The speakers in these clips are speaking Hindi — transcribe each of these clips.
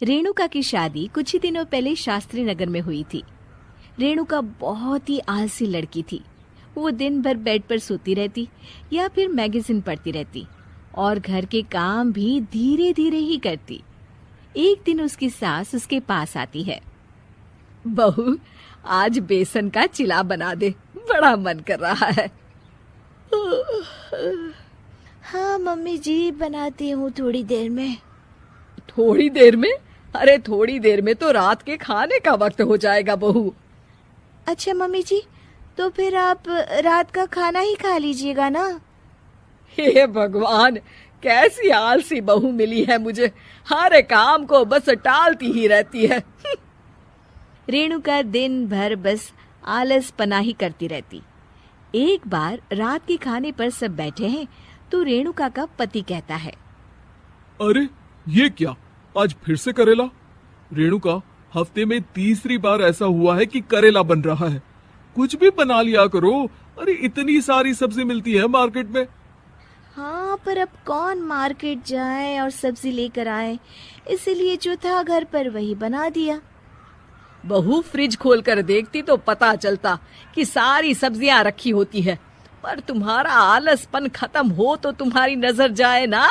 रेणुका की शादी कुछ ही दिनों पहले शास्त्री नगर में हुई थी। रेणुका बहुत ही आलसी लड़की थी। वो दिन भर बेड पर सोती रहती या फिर मैगजीन पढ़ती रहती और घर के काम भी धीरे धीरे ही करती। एक दिन उसकी सास उसके पास आती है। बहू, आज बेसन का चिला बना दे, बड़ा मन कर रहा है। हाँ मम्मी जी, बनाती हूँ थोड़ी देर में। थोड़ी देर में? अरे थोड़ी देर में तो रात के खाने का वक्त हो जाएगा बहू। अच्छा मम्मी जी, तो फिर आप रात का खाना ही खा लीजिएगा ना। हे भगवान, कैसी आलसी बहू मिली है मुझे, हर काम को बस टालती ही रहती है। रेणुका दिन भर बस आलस पना ही करती रहती। एक बार रात के खाने पर सब बैठे हैं तो रेणुका का पति कहता है, अरे ये क्या, आज फिर से करेला? रेणुका, हफ्ते में तीसरी बार ऐसा हुआ है कि करेला बन रहा है। कुछ भी बना लिया करो। अरे इतनी सारी सब्जी मिलती है मार्केट में। हाँ, पर अब कौन मार्केट जाए और सब्जी लेकर आए, इसीलिए जो था घर पर वही बना दिया। बहू, फ्रिज खोल कर देखती तो पता चलता कि सारी सब्जियां रखी होती है, पर तुम्हारा आलसपन खत्म हो तो तुम्हारी नजर जाए ना।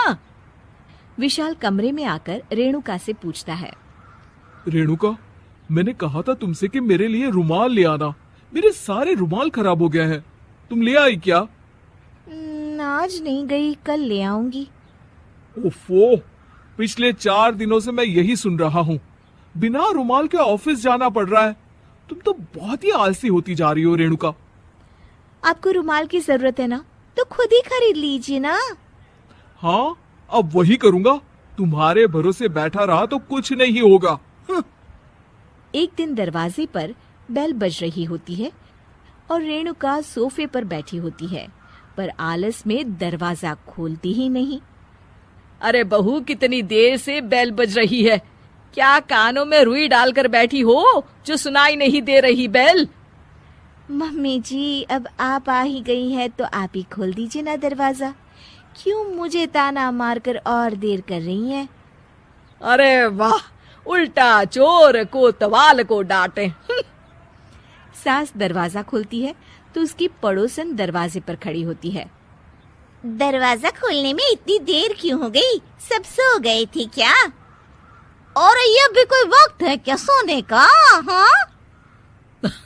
विशाल कमरे में आकर रेणुका से पूछता है, रेणुका, मैंने कहा था तुमसे कि मेरे लिए रुमाल ले आना। मेरे सारे रुमाल खराब हो गए हैं। तुम ले आई क्या? आज नहीं गई, कल ले आऊंगी। ओफो, पिछले 4 दिनों से मैं यही सुन रहा हूँ। बिना रुमाल के ऑफिस जाना पड़ रहा है। तुम तो बहुत ही आलसी होती जा रही हो रेणुका। आपको रुमाल की जरूरत है ना, तो खुद ही खरीद लीजिए ना। हाँ, अब वही करूंगा। तुम्हारे भरोसे बैठा रहा तो कुछ नहीं होगा। एक दिन दरवाजे पर बेल बज रही होती है और रेणुका सोफे पर बैठी होती है, पर आलस में दरवाजा खोलती ही नहीं। अरे बहू, कितनी देर से बेल बज रही है? क्या कानों में रुई डालकर बैठी हो जो सुनाई नहीं दे रही बेल? मम्मी जी, अब आप आ ही गई है तो आप ही खोल दीजिए ना दरवाजा। क्यों मुझे ताना मारकर और देर कर रही हैं? अरे वाह, उल्टा चोर कोतवाल को डांटे। सास दरवाजा खोलती है तो उसकी पड़ोसन दरवाजे पर खड़ी होती है। दरवाजा खोलने में इतनी देर क्यों हो गई? सब सो गए थे क्या? और ये भी कोई वक्त है क्या सोने का? हाँ?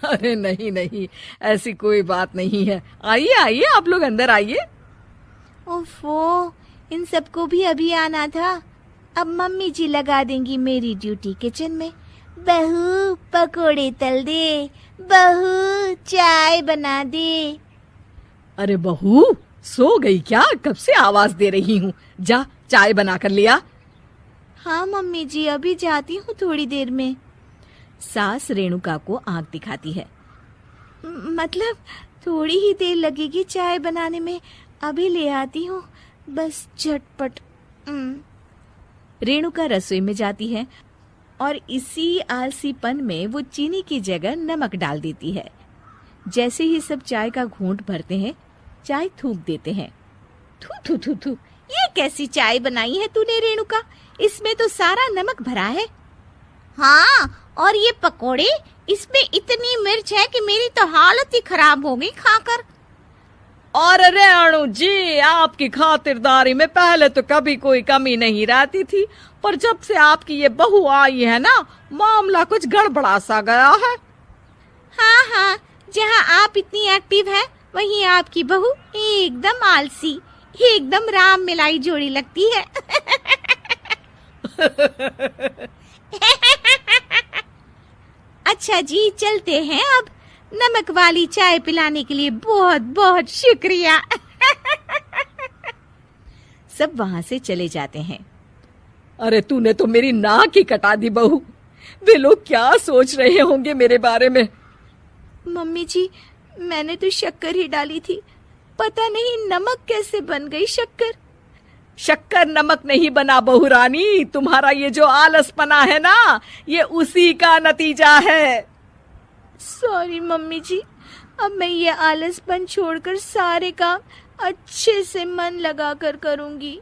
अरे नहीं नहीं, ऐसी कोई बात नहीं है। आइए आइए, आप लोग अंदर आइए। ओफो, इन सबको भी अभी आना था। अब मम्मी जी लगा देंगी मेरी ड्यूटी किचन में। बहू पकोड़े तल दे, बहू चाय बना दे। अरे बहू, सो गई क्या? कब से आवाज दे रही हूँ, जा चाय बना कर लिया। हाँ मम्मी जी, अभी जाती हूँ थोड़ी देर में। सास रेणुका को आंख दिखाती है। मतलब थोड़ी ही देर लगेगी चाय बनाने में, अभी ले आती हूँ, बस झटपट। रेणुका रसोई में जाती है और इसी आलसीपन में वो चीनी की जगह नमक डाल देती है। जैसे ही सब चाय का घूंट भरते हैं, चाय थूक देते हैं। थू थू थू थू, ये कैसी चाय बनाई है तूने रेणुका? इसमें तो सारा नमक भरा है। हाँ, और ये पकोड़े, इसमें इतनी मिर्च है कि मेरी तो हालत ही खराब हो गई खाकर। और रेणु जी, आपकी खातिरदारी में पहले तो कभी कोई कमी नहीं रहती थी, पर जब से आपकी ये बहू आई है ना, मामला कुछ गड़बड़ा सा गया है। हाँ हाँ, जहाँ आप इतनी एक्टिव हैं, वहीं आपकी बहू एकदम आलसी, एकदम राम मिलाई जोड़ी लगती है। अच्छा जी, चलते हैं अब। नमक वाली चाय पिलाने के लिए बहुत बहुत शुक्रिया। सब वहां से चले जाते हैं। अरे तूने तो मेरी नाक ही कटा दी बहू। वे लोग क्या सोच रहे होंगे मेरे बारे में? मम्मी जी, मैंने तो शक्कर ही डाली थी, पता नहीं नमक कैसे बन गई शक्कर। शक्कर नमक नहीं बना बहू रानी, तुम्हारा ये जो आलसपना है ना, ये उसी का नतीजा है। सॉरी मम्मी जी, अब मैं ये आलसपन छोड़कर सारे काम अच्छे से मन लगाकर करूंगी।